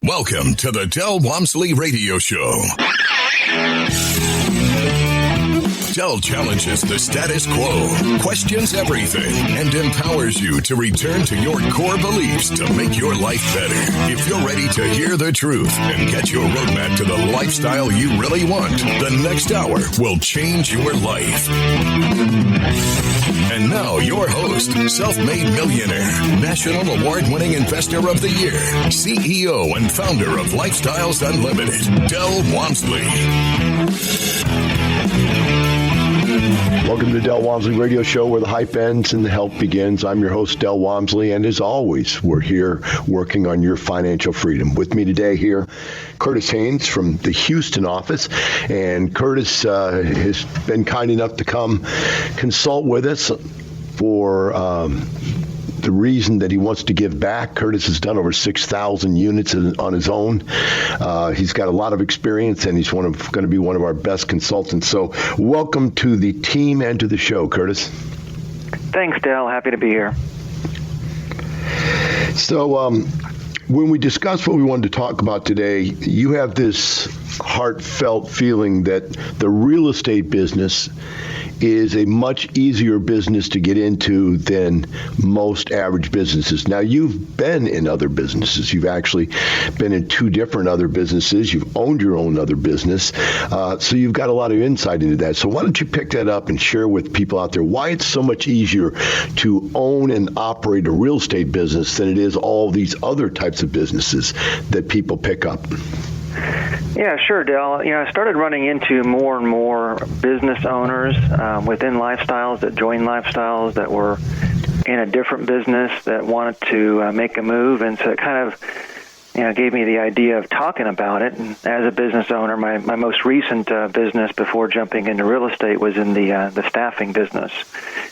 Welcome to the Del Walmsley Radio Show. Del challenges the status quo, questions everything, and empowers you to return to your core beliefs to make your life better. If you're ready to hear the truth and get your roadmap to the lifestyle you really want, the next hour will change your life. And now your host, self-made millionaire, national award-winning investor of the year, CEO and founder of Lifestyles Unlimited, Del Walmsley. Welcome to the Del Walmsley Radio Show, where the hype ends and the help begins. I'm your host, Del Walmsley, and as always, we're here working on your financial freedom. With me today here, Curtis Haines from the Houston office, and Curtis has been kind enough to come consult with us for the reason that he wants to give back. Curtis has done over 6,000 units on his own. He's got a lot of experience, and he's going to be one of our best consultants. So welcome to the team and to the show, Curtis. Thanks, Del. Happy to be here. So when we discussed what we wanted to talk about today, you have this heartfelt feeling that the real estate business is a much easier business to get into than most average businesses. Now, you've been in other businesses. You've actually been in two different other businesses. You've owned your own other business. So you've got a lot of insight into that. So why don't you pick that up and share with people out there why it's so much easier to own and operate a real estate business than it is all these other types of businesses that people pick up? Yeah, sure, Del. I started running into more and more business owners within Lifestyles that joined Lifestyles that were in a different business that wanted to make a move, and so it kind of gave me the idea of talking about it. And as a business owner, my most recent business before jumping into real estate was in the staffing business,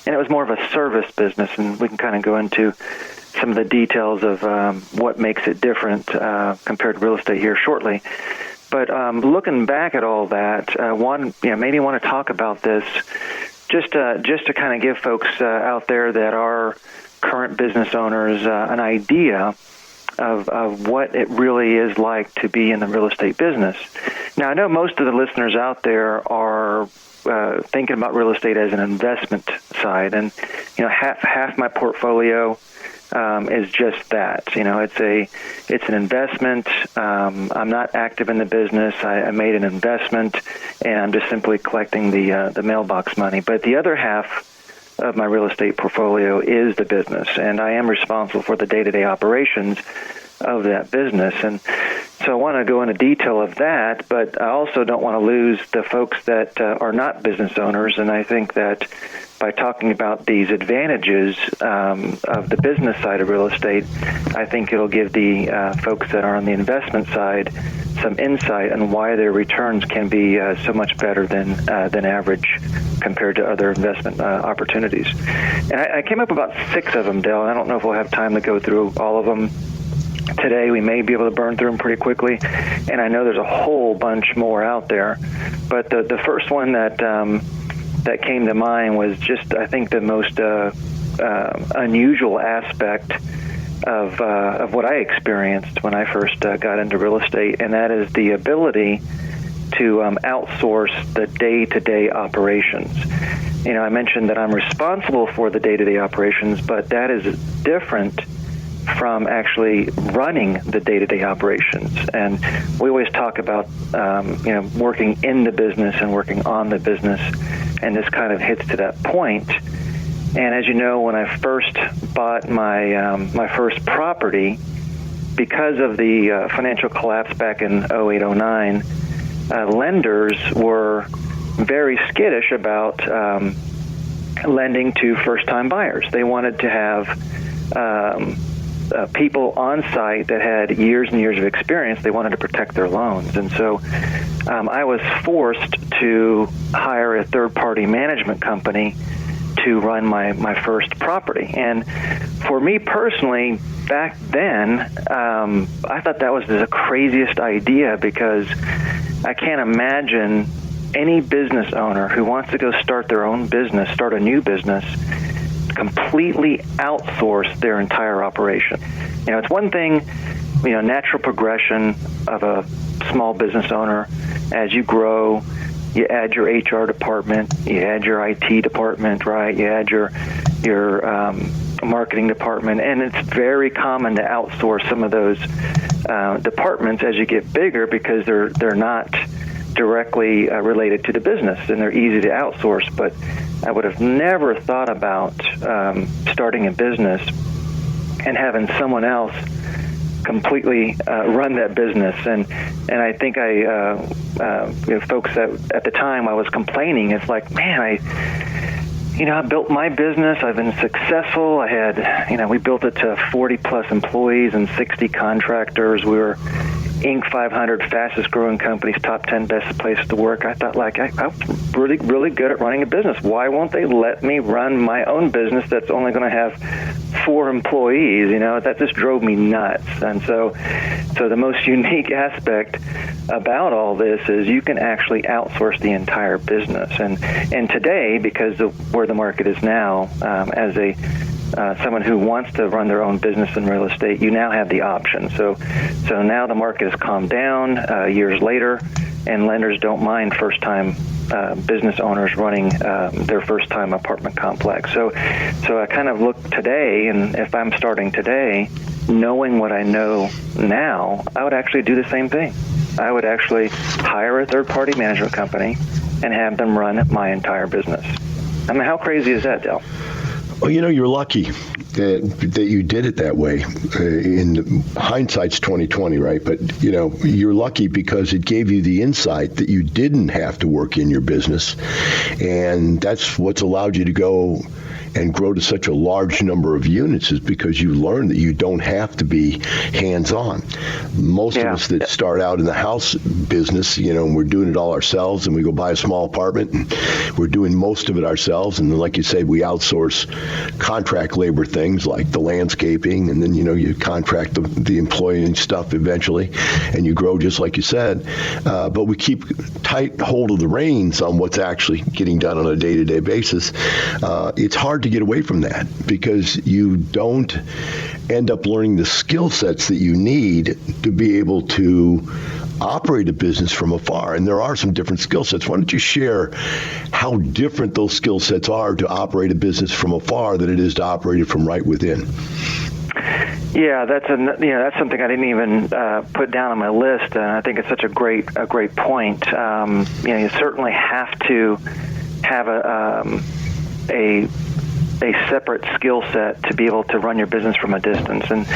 and it was more of a service business, and we can kind of go into some of the details of what makes it different compared to real estate here shortly. But looking back at all that, maybe want to talk about this just to kind of give folks out there that are current business owners an idea of what it really is like to be in the real estate business. Now, I know most of the listeners out there are thinking about real estate as an investment side, and half my portfolio is just that. It's an investment. I'm not active in the business. I made an investment, and I'm just simply collecting the mailbox money. But the other half of my real estate portfolio is the business, and I am responsible for the day-to-day operations of that business. And so I want to go into detail of that, but I also don't want to lose the folks that are not business owners, and I think that by talking about these advantages of the business side of real estate, I think it'll give the folks that are on the investment side some insight on why their returns can be so much better than average compared to other investment opportunities. And I came up about 6 of them, Del, and I don't know if we'll have time to go through all of them today. We may be able to burn through them pretty quickly, and I know there's a whole bunch more out there. But the first one that came to mind was just, I think, the most unusual aspect of what I experienced when I first got into real estate, and that is the ability to outsource the day-to-day operations. I mentioned that I'm responsible for the day-to-day operations, but that is different from actually running the day-to-day operations. And we always talk about, working in the business and working on the business, and this kind of hits to that point. And as you know, when I first bought my first property, because of the financial collapse back in 08-09, lenders were very skittish about lending to first-time buyers. They wanted to have people on site that had years and years of experience. They wanted to protect their loans. And so I was forced to hire a third-party management company to run my first property. And for me personally, back then, I thought that was the craziest idea, because I can't imagine any business owner who wants to go start their own business, start a new business, completely outsource their entire operation. It's one thing natural progression of a small business owner. As you grow, you add your HR department, you add your IT department, right? You add your marketing department, and it's very common to outsource some of those departments as you get bigger because they're not directly related to the business, and they're easy to outsource. But I would have never thought about starting a business and having someone else completely run that business. And I think folks that at the time I was complaining, it's like, man, I built my business. I've been successful. I had, we built it to 40 plus employees and 60 contractors. We were Inc. 500 fastest growing companies, top 10 best places to work. I thought, I'm really, really good at running a business. Why won't they let me run my own business that's only going to have 4 employees? That just drove me nuts. And so the most unique aspect about all this is you can actually outsource the entire business. And today, because of where the market is now, as someone who wants to run their own business in real estate, you now have the option. So now the market has calmed down years later, and lenders don't mind first-time business owners running their first-time apartment complex. So I kind of look today, and if I'm starting today, knowing what I know now, I would actually do the same thing. I would actually hire a third-party management company and have them run my entire business. I mean, how crazy is that, Del? Well, you're lucky that you did it that way. In hindsight's 2020, right? But you're lucky because it gave you the insight that you didn't have to work in your business, and that's what's allowed you to go and grow to such a large number of units, is because you learn that you don't have to be hands-on. Most of us that start out in the house business, and we're doing it all ourselves, and we go buy a small apartment, and we're doing most of it ourselves, and then, like you say, we outsource contract labor things like the landscaping, and then, you contract the employee and stuff eventually, and you grow just like you said. But we keep tight hold of the reins on what's actually getting done on a day-to-day basis. It's hard to get away from that because you don't end up learning the skill sets that you need to be able to operate a business from afar. And there are some different skill sets. Why don't you share how different those skill sets are to operate a business from afar than it is to operate it from right within? Yeah, that's something I didn't even put down on my list, and I think it's such a great point. You certainly have to have a separate skill set to be able to run your business from a distance. And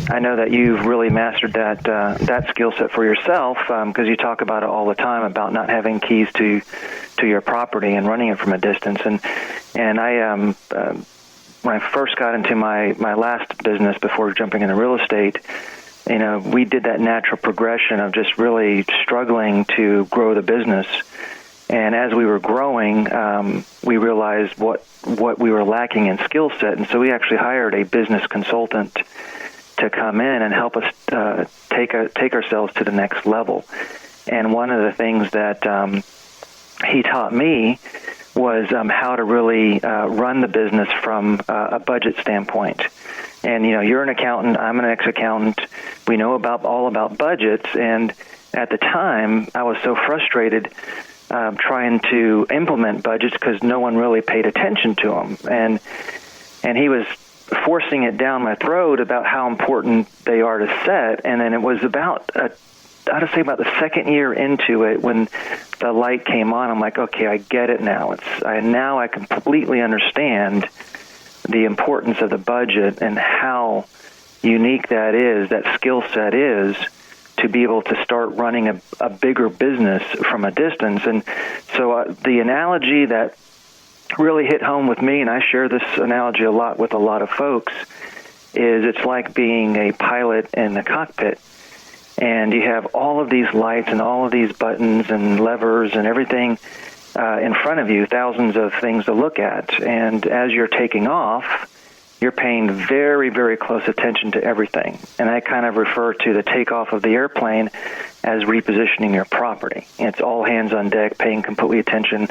I know that you've really mastered that skill set for yourself, because you talk about it all the time about not having keys to your property and running it from a distance. And I when I first got into my last business before jumping into real estate, we did that natural progression of just really struggling to grow the business. And as we were growing, we realized what we were lacking in skill set. And so we actually hired a business consultant to come in and help us take ourselves to the next level. And one of the things that he taught me was how to really run the business from a budget standpoint. And, you're an accountant, I'm an ex-accountant. We know all about budgets. And at the time, I was so frustrated trying to implement budgets because no one really paid attention to them. And he was forcing it down my throat about how important they are to set. And then it was about the second year into it when the light came on. I'm like, okay, I get it now. Now I completely understand the importance of the budget and how unique that skill set is to be able to start running a bigger business from a distance. And so the analogy that really hit home with me, and I share this analogy a lot with a lot of folks, is it's like being a pilot in the cockpit. And you have all of these lights and all of these buttons and levers and everything in front of you, thousands of things to look at. And as you're taking off, you're paying very, very close attention to everything. And I kind of refer to the takeoff of the airplane as repositioning your property. It's all hands on deck, paying complete attention.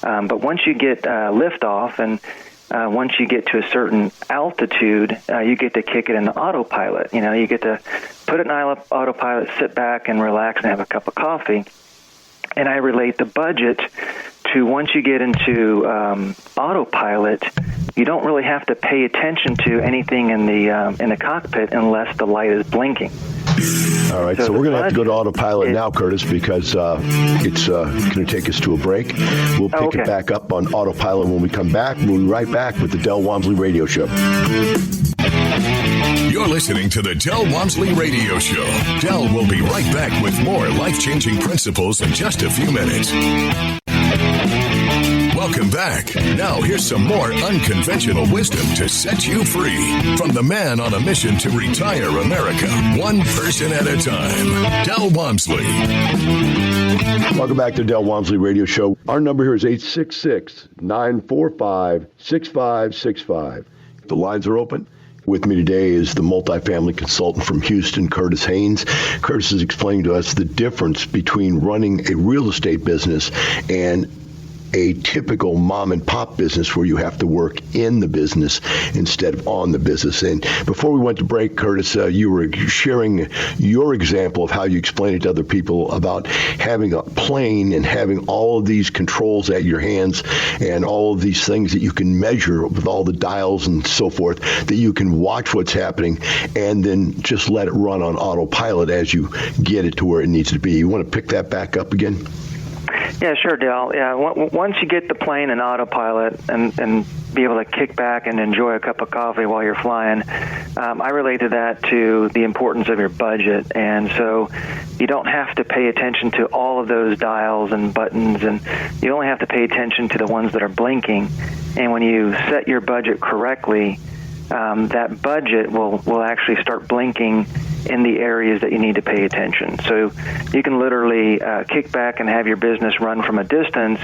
But once you get liftoff and once you get to a certain altitude, you get to kick it into autopilot. You get to put it in autopilot, sit back and relax and have a cup of coffee. And I relate the budget to once you get into autopilot, you don't really have to pay attention to anything in the cockpit unless the light is blinking. All right, so we're going to have to go to autopilot now, Curtis, because it's going to take us to a break. We'll pick it back up on autopilot when we come back. We'll be right back with the Del Walmsley Radio Show. You're listening to the Del Walmsley Radio Show. Del will be right back with more life-changing principles in just a few minutes. Welcome back. Now here's some more unconventional wisdom to set you free from the man on a mission to retire America, one person at a time, Del Walmsley. Welcome back to the Del Walmsley Radio Show. Our number here is 866-945-6565. The lines are open. With me today is the multifamily consultant from Houston, Curtis Haines. Curtis is explaining to us the difference between running a real estate business and a typical mom and pop business where you have to work in the business instead of on the business. And before we went to break, Curtis, you were sharing your example of how you explain it to other people about having a plane and having all of these controls at your hands and all of these things that you can measure with all the dials and so forth, that you can watch what's happening and then just let it run on autopilot as you get it to where it needs to be. You want to pick that back up again? Yeah, sure, Dale. Yeah, once you get the plane in autopilot and be able to kick back and enjoy a cup of coffee while you're flying, I related that to the importance of your budget. And so you don't have to pay attention to all of those dials and buttons, and you only have to pay attention to the ones that are blinking. And when you set your budget correctly, that budget will actually start blinking in the areas that you need to pay attention. So you can literally kick back and have your business run from a distance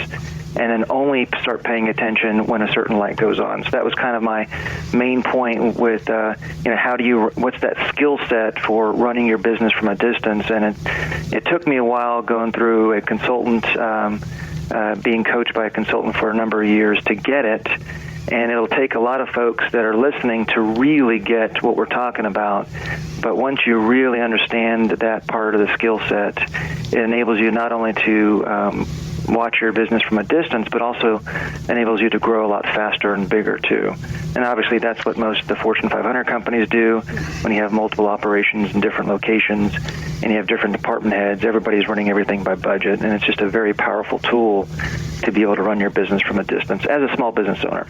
and then only start paying attention when a certain light goes on. So that was kind of my main point with, what's that skill set for running your business from a distance? And it took me a while going through a consultant, being coached by a consultant for a number of years to get it. And it'll take a lot of folks that are listening to really get what we're talking about. But once you really understand that part of the skill set, it enables you not only to watch your business from a distance, but also enables you to grow a lot faster and bigger, too. And obviously, that's what most of the Fortune 500 companies do. When you have multiple operations in different locations and you have different department heads, everybody's running everything by budget. And it's just a very powerful tool to be able to run your business from a distance as a small business owner.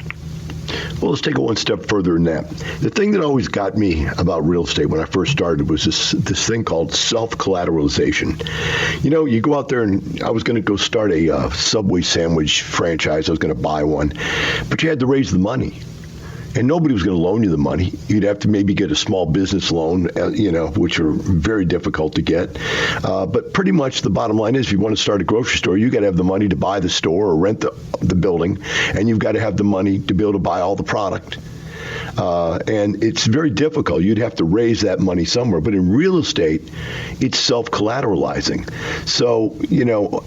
Well, let's take it one step further than that. The thing that always got me about real estate when I first started was this thing called self-collateralization. You know, you go out there, and I was going to go start a Subway sandwich franchise. I was going to buy one, but you had to raise the money. And nobody was going to loan you the money. You'd have to maybe get a small business loan, which are very difficult to get. But pretty much the bottom line is, if you want to start a grocery store, you got to have the money to buy the store or rent the building, and you've got to have the money to be able to buy all the product. And it's very difficult. You'd have to raise that money somewhere. But in real estate, it's self-collateralizing. So,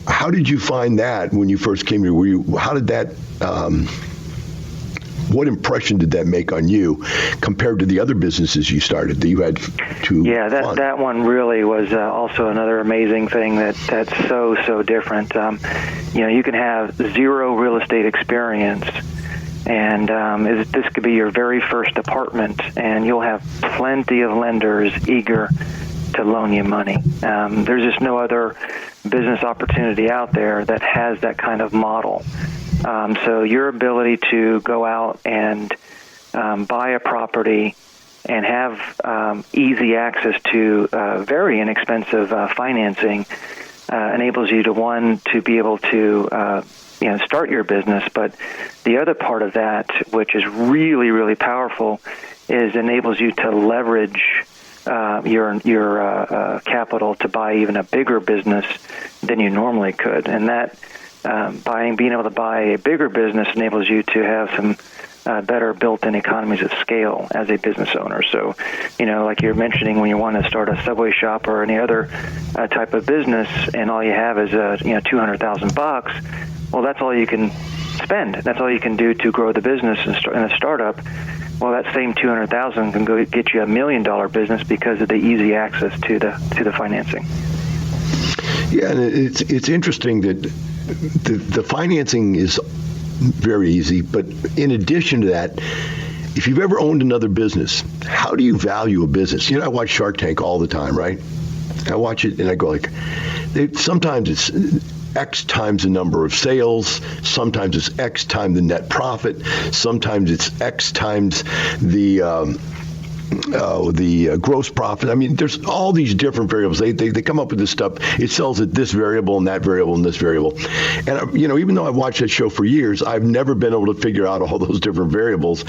how did you find that when you first came here? How did that... what impression did that make on you compared to the other businesses you started that you had to fund? That one really was also another amazing thing that's so different. You can have zero real estate experience, and this could be your very first apartment, and you'll have plenty of lenders eager to loan you money. There's just no other business opportunity out there that has that kind of model. So your ability to go out and buy a property and have easy access to very inexpensive financing enables you to be able to start your business. But the other part of that, which is really, really powerful, is enables you to leverage your capital to buy even a bigger business than you normally could. And that being able to buy a bigger business enables you to have some better built-in economies of scale as a business owner. So, like you're mentioning, when you want to start a Subway shop or any other type of business, and all you have is $200,000, well, that's all you can spend. That's all you can do to grow the business in a startup. Well, that same $200,000 can go get you $1 million business because of the easy access to the financing. Yeah, and it's interesting that the financing is very easy, but in addition to that, if you've ever owned another business, how do you value a business? I watch Shark Tank all the time, right? I watch it and I go sometimes it's X times the number of sales, sometimes it's X times the net profit, sometimes it's X times the gross profit. I mean, there's all these different variables. They come up with this stuff. It sells at this variable and that variable and this variable. And, even though I've watched that show for years, I've never been able to figure out all those different variables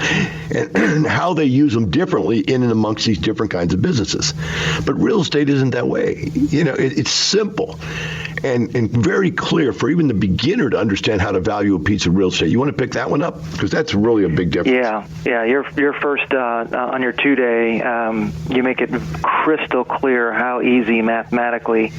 and how they use them differently in and amongst these different kinds of businesses. But real estate isn't that way. It's simple and very clear for even the beginner to understand how to value a piece of real estate. You want to pick that one up? Because that's really a big difference. Yeah. Your first on your 2-day, you make it crystal clear how easy mathematically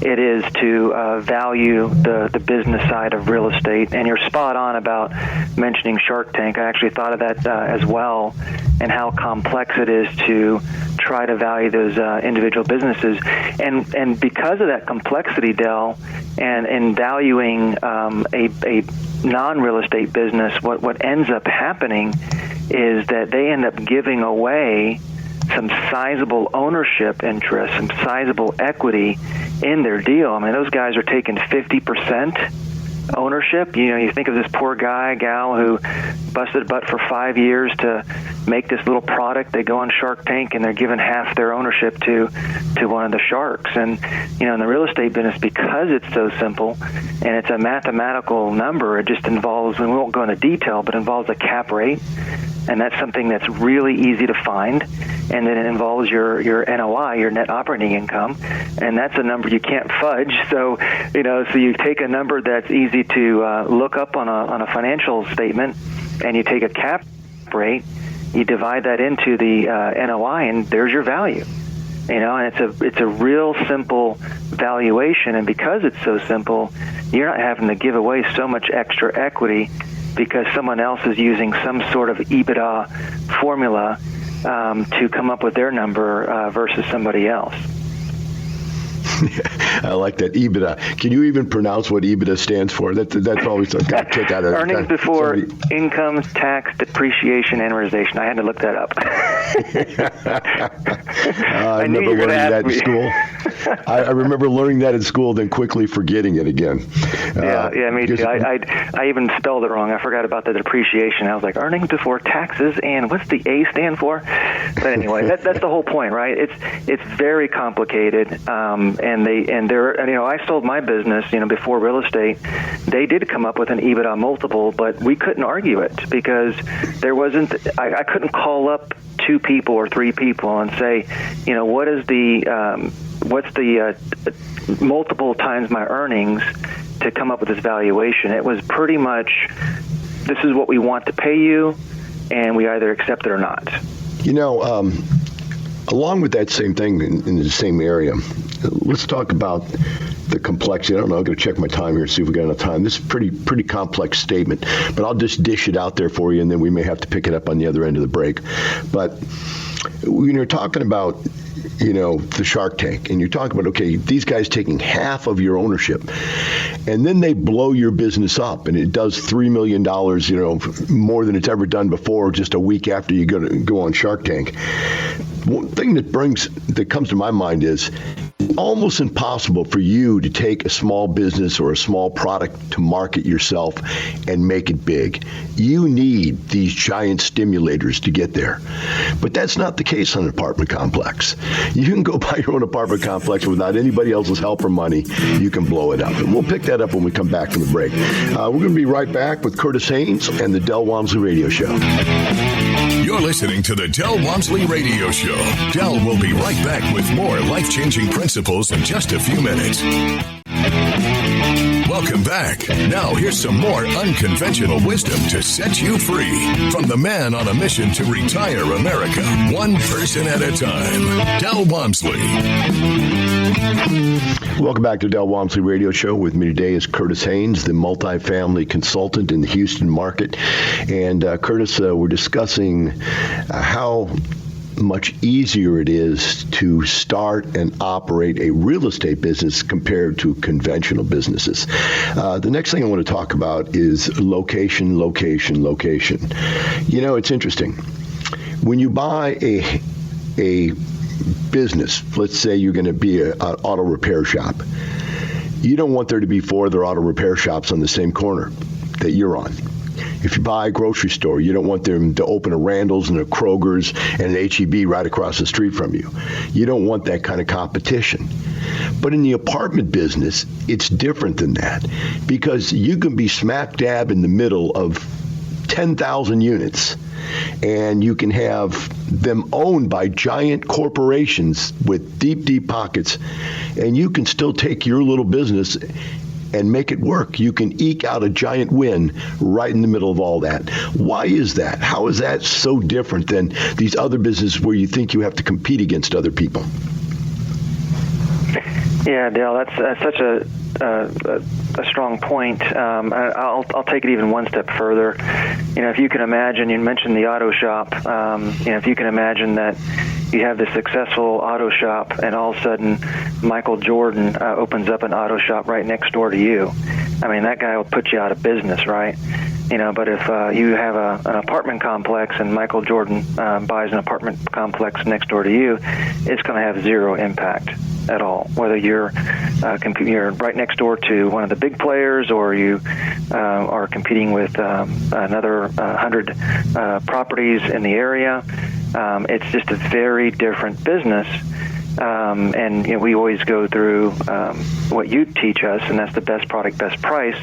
it is to value the business side of real estate. And you're spot on about mentioning Shark Tank. I actually thought of that as well, and how complex it is to try to value those individual businesses. And because of that complexity, Del, and in valuing a non-real estate business, what ends up happening is that they end up giving away some sizable ownership interest, some sizable equity in their deal. I mean, those guys are taking 50% ownership. You think of this poor gal who busted butt for 5 years to make this little product. They go on Shark Tank and they're given half their ownership to one of the sharks. And in the real estate business, because it's so simple and it's a mathematical number, it just involves, and we won't go into detail, but involves a cap rate. And that's something that's really easy to find. And then it involves your NOI, your net operating income, and that's a number you can't fudge. So, so you take a number that's easy to look up on a financial statement, and you take a cap rate, you divide that into the NOI, and there's your value. And it's a real simple valuation, and because it's so simple, you're not having to give away so much extra equity because someone else is using some sort of EBITDA formula to come up with their number versus somebody else. I like that, EBITDA. Can you even pronounce what EBITDA stands for? That's always a kick out of earnings before income, tax, depreciation, amortization. I had to look that up. I remember learning that in school. I remember learning that in school, then quickly forgetting it again. Yeah, me too. I even spelled it wrong. I forgot about the depreciation. I was like, earnings before taxes, and what's the A stand for? But anyway, that's the whole point, right? It's very complicated. I sold my business, before real estate. They did come up with an EBITDA multiple, but we couldn't argue it because there wasn't. I couldn't call up 2 people or 3 people and say, what's the multiple times my earnings to come up with this valuation. It was pretty much, this is what we want to pay you, and we either accept it or not. Along with that same thing in the same area, let's talk about the complexity. I don't know. I'm going to check my time here and see if we got enough time. This is a pretty complex statement, but I'll just dish it out there for you, and then we may have to pick it up on the other end of the break. But when you're talking about, the Shark Tank, and you're talking about, okay, these guys taking half of your ownership, and then they blow your business up, and it does $3 million, more than it's ever done before, just a week after you go on Shark Tank. One thing that comes to my mind is almost impossible for you to take a small business or a small product to market yourself and make it big. You need these giant stimulators to get there. But that's not the case on an apartment complex. You can go buy your own apartment complex without anybody else's help or money. You can blow it up. And we'll pick that up when we come back from the break. We're going to be right back with Curtis Haines and the Del Walmsley Radio Show. You're listening to the Del Walmsley Radio Show. Del will be right back with more life-changing principles in just a few minutes. Welcome back. Now here's some more unconventional wisdom to set you free from the man on a mission to retire America, one person at a time, Del Walmsley. Welcome back to Del Walmsley Radio Show. With me today is Curtis Haines, the multifamily consultant in the Houston market. And Curtis, we're discussing how much easier it is to start and operate a real estate business compared to conventional businesses. The next thing I want to talk about is location. You know, it's interesting. When you buy a business, let's say you're going to be an auto repair shop, you don't want there to be 4 other auto repair shops on the same corner that you're on. If you buy a grocery store, you don't want them to open a Randall's and a Kroger's and an H-E-B right across the street from you. You don't want that kind of competition. But in the apartment business, it's different than that, because you can be smack dab in the middle of 10,000 units, and you can have them owned by giant corporations with deep pockets, and you can still take your little business and make it work. You can eke out a giant win right in the middle of all that. Why is that? How is that so different than these other businesses where you think you have to compete against other people? Yeah, Dale, that's such a strong point. I'll take it even one step further. You know, if you can imagine, you mentioned the auto shop. If you can imagine that you have this successful auto shop, and all of a sudden Michael Jordan opens up an auto shop right next door to you. I mean, that guy will put you out of business, right? You know, but if you have an apartment complex and Michael Jordan buys an apartment complex next door to you, it's going to have zero impact at all. Whether you're right next door to one of the big players, or you are competing with another 100 properties in the area, it's just a very different business. And you know, we always go through what you teach us, and that's the best product, best price.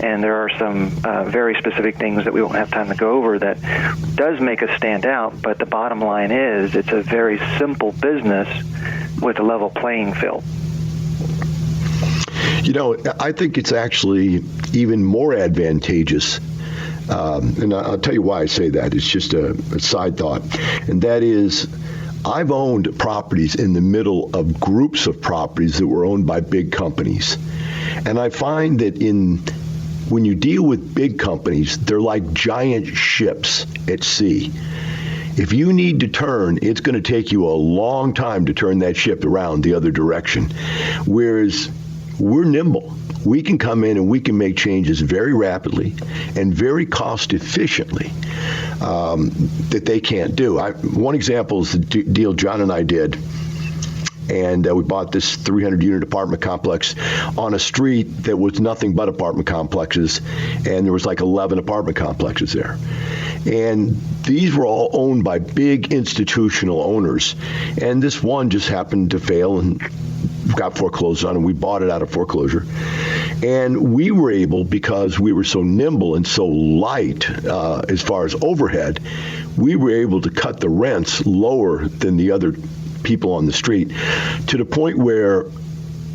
And there are some very specific things that we won't have time to go over that does make us stand out. But the bottom line is, it's a very simple business with a level playing field. You know, I think it's actually even more advantageous. And I'll tell you why I say that. It's just a side thought. And that is, I've owned properties in the middle of groups of properties that were owned by big companies. And I find that when you deal with big companies, they're like giant ships at sea. If you need to turn, it's going to take you a long time to turn that ship around the other direction. Whereas we're nimble. We can come in and we can make changes very rapidly and very cost efficiently that they can't do. One example is the deal John and I did. And we bought this 300-unit apartment complex on a street that was nothing but apartment complexes, and there was like 11 apartment complexes there. And these were all owned by big institutional owners. And this one just happened to fail and got foreclosed on, and we bought it out of foreclosure. And we were able, because we were so nimble and so light as far as overhead, we were able to cut the rents lower than the other people on the street, to the point where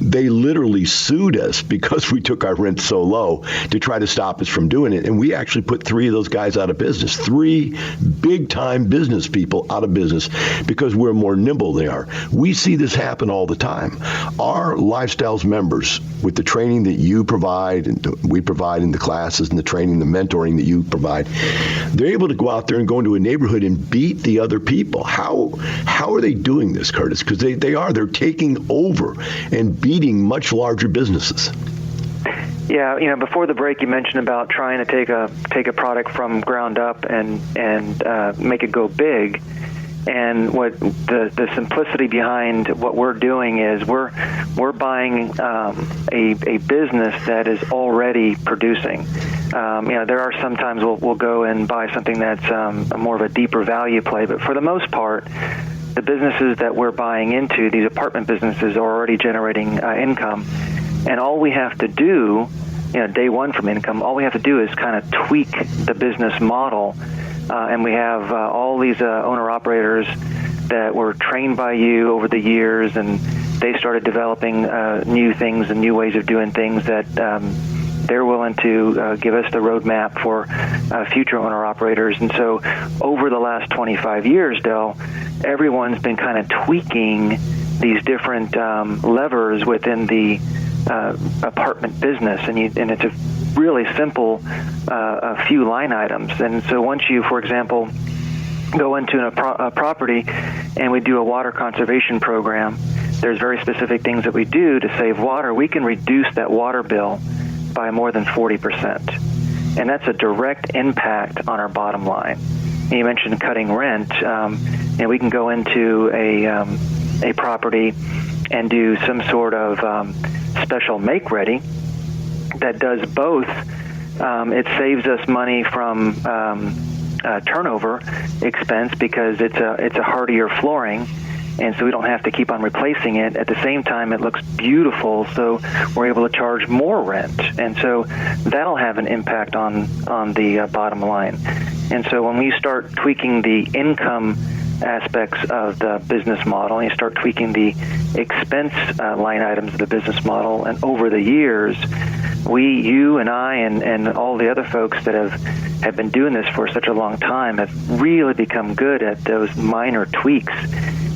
they literally sued us because we took our rent so low to try to stop us from doing it. And we actually put 3 of those guys out of business, 3 big-time business people out of business, because we're more nimble than they are. We see this happen all the time. Our Lifestyles members, with the training that you provide and we provide in the classes and the training, the mentoring that you provide, they're able to go out there and go into a neighborhood and beat the other people. How are they doing this, Curtis? Because they're taking over and beating much larger businesses. Yeah, you know, before the break, you mentioned about trying to take a product from ground up and make it go big. And what the simplicity behind what we're doing is we're buying a business that is already producing. There are sometimes we'll go and buy something that's more of a deeper value play, but for the most part, the businesses that we're buying into, these apartment businesses, are already generating income. And all we have to do, day one from income, all we have to do is kind of tweak the business model. And we have all these owner-operators that were trained by you over the years, and they started developing new things and new ways of doing things that they're willing to give us the roadmap for future owner-operators. And so over the last 25 years, Del, everyone's been kind of tweaking these different levers within the apartment business, and it's a really simple a few line items. And so once you, for example, go into a property and we do a water conservation program, there's very specific things that we do to save water. We can reduce that water bill by more than 40%. And that's a direct impact on our bottom line. And you mentioned cutting rent. And we can go into a property and do some sort of special make-ready that does both. It saves us money from turnover expense because it's a hardier flooring, and so we don't have to keep on replacing it. At the same time, it looks beautiful, so we're able to charge more rent, and so that'll have an impact on the bottom line. And so when we start tweaking the income aspects of the business model, and you start tweaking the expense line items of the business model, and over the years, you and I and all the other folks that have been doing this for such a long time have really become good at those minor tweaks.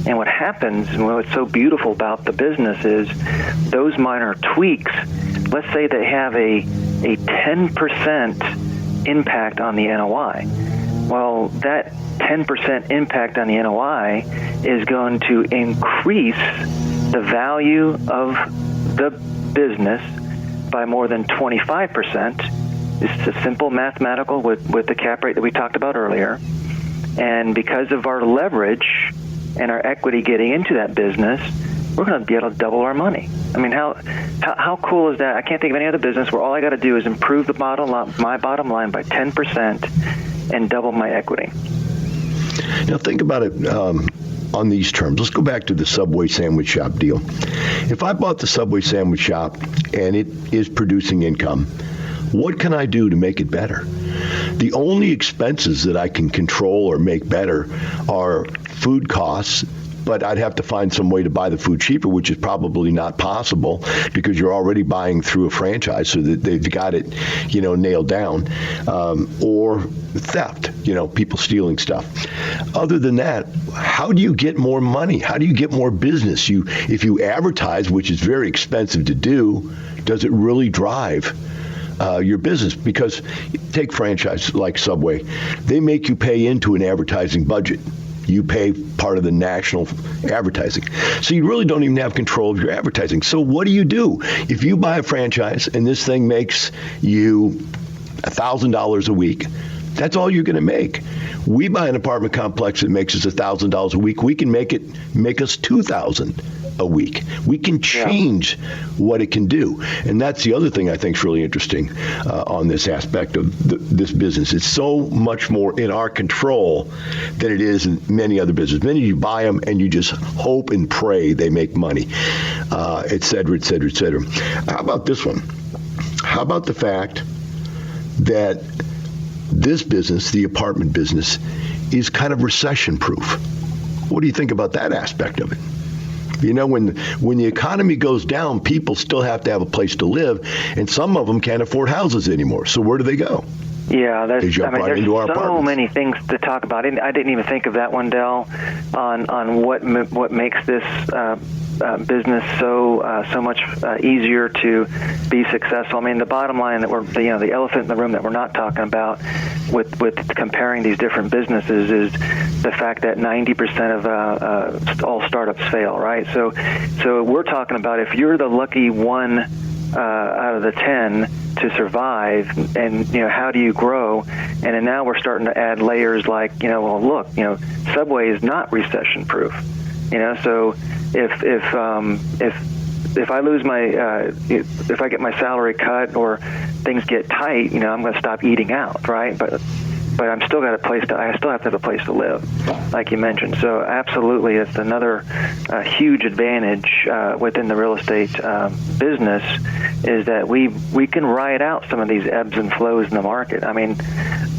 And what happens, and what's so beautiful about the business is those minor tweaks, let's say they have a 10% impact on the NOI. Well, that 10% impact on the NOI is going to increase the value of the business by more than 25%. It's a simple mathematical with the cap rate that we talked about earlier. And because of our leverage and our equity getting into that business, we're going to be able to double our money. I mean, how cool is that? I can't think of any other business where all I got to do is improve my bottom line by 10% and double my equity. Now think about it on these terms. Let's go back to the Subway sandwich shop deal. If I bought the Subway sandwich shop and it is producing income, what can I do to make it better? The only expenses that I can control or make better are food costs, but I'd have to find some way to buy the food cheaper, which is probably not possible because you're already buying through a franchise, so that they've got it, nailed down, or theft, people stealing stuff. Other than that, how do you get more money? How do you get more business? If you advertise, which is very expensive to do, does it really drive your business? Because take franchise like Subway, they make you pay into an advertising budget. You pay part of the national advertising. So you really don't even have control of your advertising. So what do? If you buy a franchise and this thing makes you $1,000 a week, that's all you're going to make. We buy an apartment complex that makes us $1,000 a week. We can make us $2,000 a week. We can change what it can do. And that's the other thing I think is really interesting on this aspect of this business. It's so much more in our control than it is in many other businesses. Many you buy them and you just hope and pray they make money, et cetera, et cetera, et cetera. How about this one? How about the fact that this business, the apartment business, is kind of recession-proof? What do you think about that aspect of it? When the economy goes down, people still have to have a place to live, and some of them can't afford houses anymore. So where do they go? Yeah, there's so many things to talk about. I didn't even think of that one, Del, on what makes this business so much easier to be successful. I mean, the bottom line that the elephant in the room that we're not talking about with comparing these different businesses is the fact that 90% of all startups fail, right? So we're talking about if you're the lucky one out of the 10 to survive, and how do you grow? And then now we're starting to add layers like Subway is not recession proof. So if I lose my if I get my salary cut or things get tight, I'm going to stop eating out, right? But I'm still got I still have to have a place to live, like you mentioned. So absolutely, it's another huge advantage within the real estate business is that we can ride out some of these ebbs and flows in the market. I mean,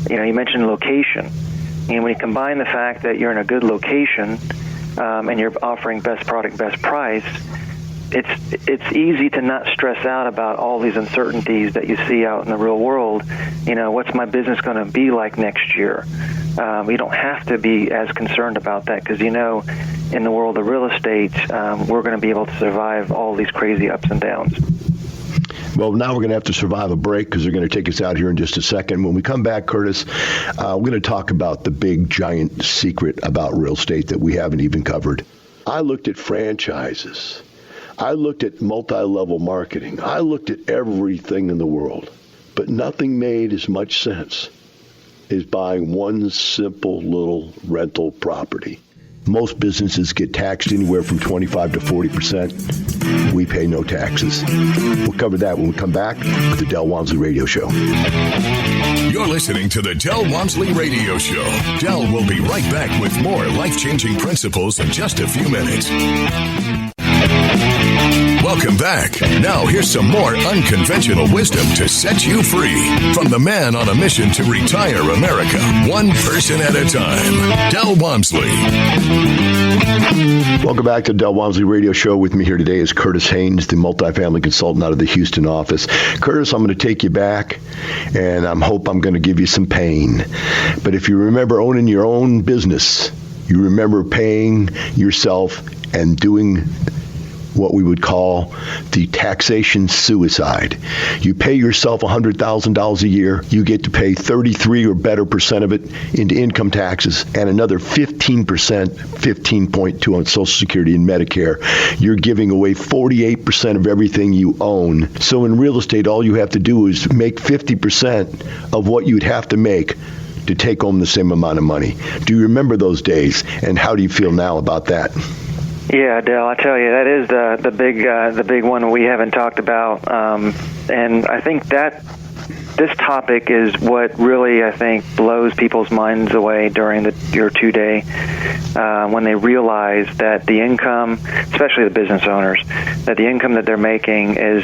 you mentioned location, and when you combine the fact that you're in a good location and you're offering best product, best price, it's easy to not stress out about all these uncertainties that you see out in the real world. What's my business going to be like next year? we don't have to be as concerned about that because, in the world of real estate, we're going to be able to survive all these crazy ups and downs. Well, now we're going to have to survive a break because they're going to take us out here in just a second. When we come back, Curtis, we're going to talk about the big, giant secret about real estate that we haven't even covered. I looked at franchises. I looked at multi-level marketing. I looked at everything in the world. But nothing made as much sense as buying one simple little rental property. Most businesses get taxed anywhere from 25 to 40%. We pay no taxes. We'll cover that when we come back with the Del Walmsley Radio Show. You're listening to the Del Walmsley Radio Show. Del will be right back with more life-changing principles in just a few minutes. Welcome back. Now here's some more unconventional wisdom to set you free from the man on a mission to retire America, one person at a time, Del Walmsley. Welcome back to the Del Walmsley Radio Show. With me here today is Curtis Haines, the multifamily consultant out of the Houston office. Curtis, I'm going to take you back, and I hope I'm going to give you some pain. But if you remember owning your own business, you remember paying yourself and doing what we would call the taxation suicide. You pay yourself $100,000 a year. You get to pay 33 or better percent of it into income taxes and another 15%, 15.2 on Social Security and Medicare. You're giving away 48% of everything you own. So in real estate, all you have to do is make 50% of what you'd have to make to take home the same amount of money. Do you remember those days? And how do you feel now about that? Yeah, Dale, I tell you, that is the big one we haven't talked about, and I think that this topic is what really, I think, blows people's minds away during your 2-day when they realize that the income, especially the business owners, that the income that they're making is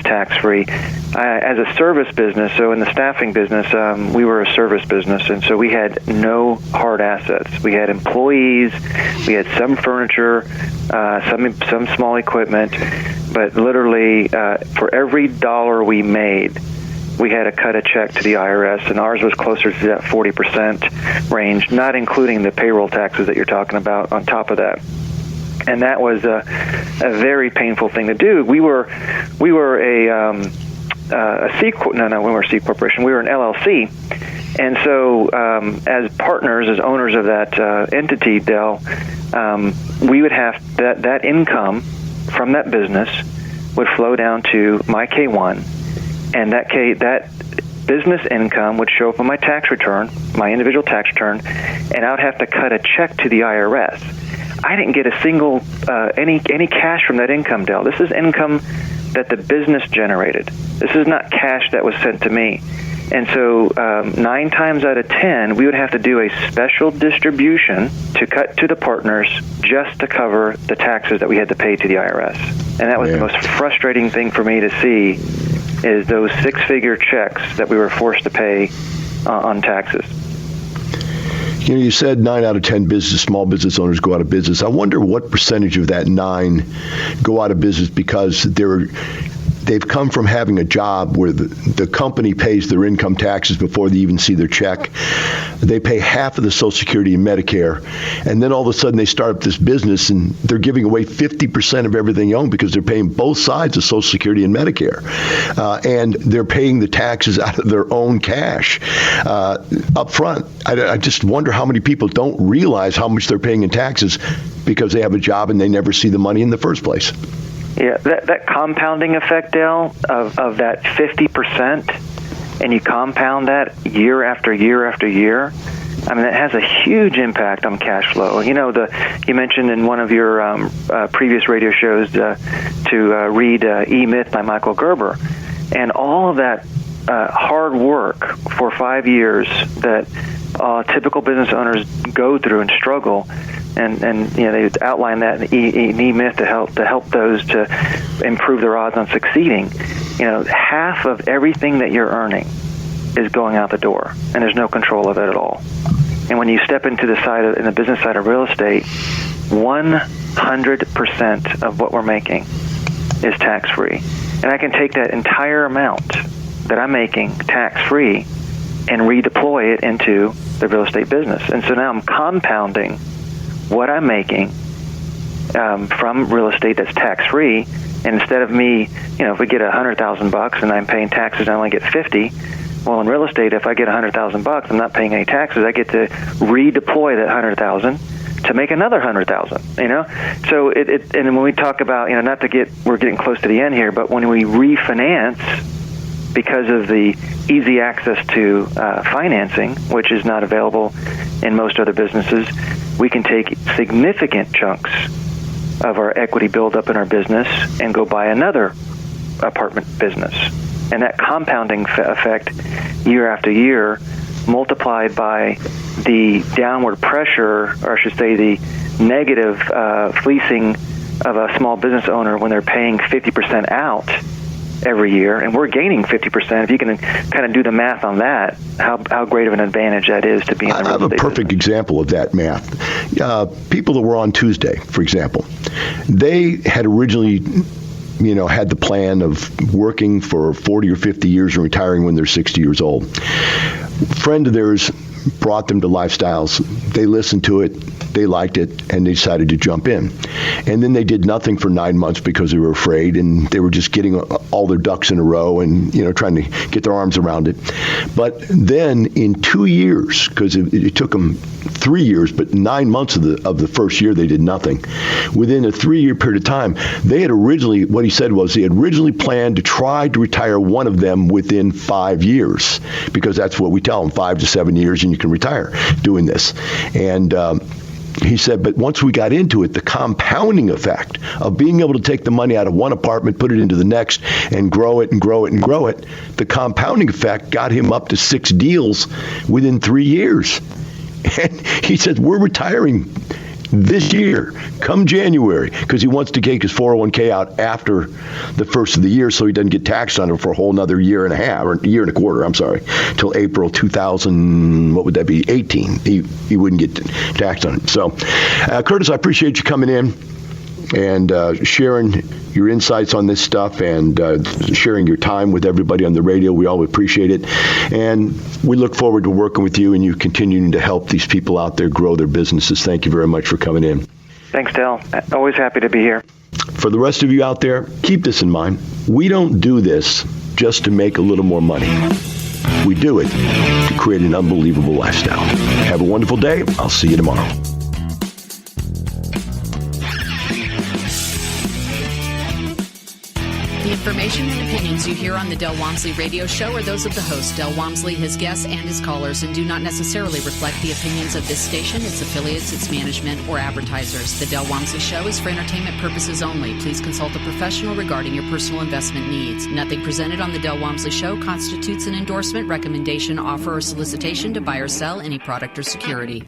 tax-free. As a service business, so in the staffing business, we were a service business, and so we had no hard assets. We had employees, we had some furniture, some small equipment, but literally for every dollar we made, we had to cut a check to the IRS, and ours was closer to that 40% range, not including the payroll taxes that you're talking about on top of that. And that was a very painful thing to do. We were a C no, we weren't a C corporation. We were an LLC, and so as partners, as owners of that entity, Dell, we would have that income from that business would flow down to my K1. And that business income would show up on my tax return, my individual tax return, and I would have to cut a check to the IRS. I didn't get a single any cash from that income, Dell. This is income that the business generated. This is not cash that was sent to me. And so 9 times out of 10, we would have to do a special distribution to cut to the partners just to cover the taxes that we had to pay to the IRS. And that was the most frustrating thing for me to see, is those 6-figure checks that we were forced to pay on taxes. You said 9 out of 10 small business owners go out of business. I wonder what percentage of that 9 go out of business because they've come from having a job where the company pays their income taxes before they even see their check. They pay half of the Social Security and Medicare, and then all of a sudden they start up this business and they're giving away 50% of everything they own because they're paying both sides of Social Security and Medicare, and they're paying the taxes out of their own cash up front. I just wonder how many people don't realize how much they're paying in taxes because they have a job and they never see the money in the first place. Yeah, that compounding effect, Dale, of that 50%, and you compound that year after year after year, I mean, it has a huge impact on cash flow. You mentioned in one of your previous radio shows to read E-Myth by Michael Gerber, and all of that hard work for 5 years that typical business owners go through and struggle. And they outline that in E-Myth to help those to improve their odds on succeeding. Half of everything that you're earning is going out the door, and there's no control of it at all. And when you step into in the business side of real estate, 100% of what we're making is tax-free. And I can take that entire amount that I'm making tax-free and redeploy it into the real estate business. And so now I'm compounding what I'm making from real estate that's tax-free. And instead of me, if we get $100,000 and I'm paying taxes, I only get 50. Well, in real estate, if I get $100,000, I'm not paying any taxes. I get to redeploy that $100,000 to make another $100,000. So and when we talk about, we're getting close to the end here, but when we refinance, because of the easy access to financing, which is not available in most other businesses, we can take significant chunks of our equity buildup in our business and go buy another apartment business. And that compounding effect year after year, multiplied by the downward pressure, or I should say the negative fleecing of a small business owner when they're paying 50% out every year, and we're gaining 50%. If you can kind of do the math on that, how great of an advantage that is to be in the real estate I have a perfect example of that math. People that were on Tuesday, for example, they had originally had the plan of working for 40 or 50 years and retiring when they're 60 years old. A friend of theirs brought them to Lifestyles. They listened to it, they liked it, and they decided to jump in. And then they did nothing for 9 months because they were afraid, and they were just getting all their ducks in a row and trying to get their arms around it. But then in 2 years, because it took them 3 years, but 9 months of the first year they did nothing. Within a 3-year period of time, they had originally, what he said was, he had originally planned to try to retire one of them within 5 years, because that's what we tell them, 5 to 7 years, and you can retire doing this. And he said, but once we got into it, the compounding effect of being able to take the money out of one apartment, put it into the next, and grow it and grow it and grow it, the compounding effect got him up to 6 deals within 3 years. And he said, we're retiring this year, come January, because he wants to take his 401k out after the first of the year so he doesn't get taxed on it for a whole another year and a half, or year and a quarter, till April 2018. He wouldn't get taxed on it. So, Curtis, I appreciate you coming in and sharing your insights on this stuff and sharing your time with everybody on the radio. We all appreciate it. And we look forward to working with you and you continuing to help these people out there grow their businesses. Thank you very much for coming in. Thanks, Dale. Always happy to be here. For the rest of you out there, keep this in mind. We don't do this just to make a little more money. We do it to create an unbelievable lifestyle. Have a wonderful day. I'll see you tomorrow. The information and opinions you hear on the Del Walmsley radio show are those of the host, Del Walmsley, his guests, and his callers, and do not necessarily reflect the opinions of this station, its affiliates, its management, or advertisers. The Del Walmsley show is for entertainment purposes only. Please consult a professional regarding your personal investment needs. Nothing presented on the Del Walmsley show constitutes an endorsement, recommendation, offer, or solicitation to buy or sell any product or security.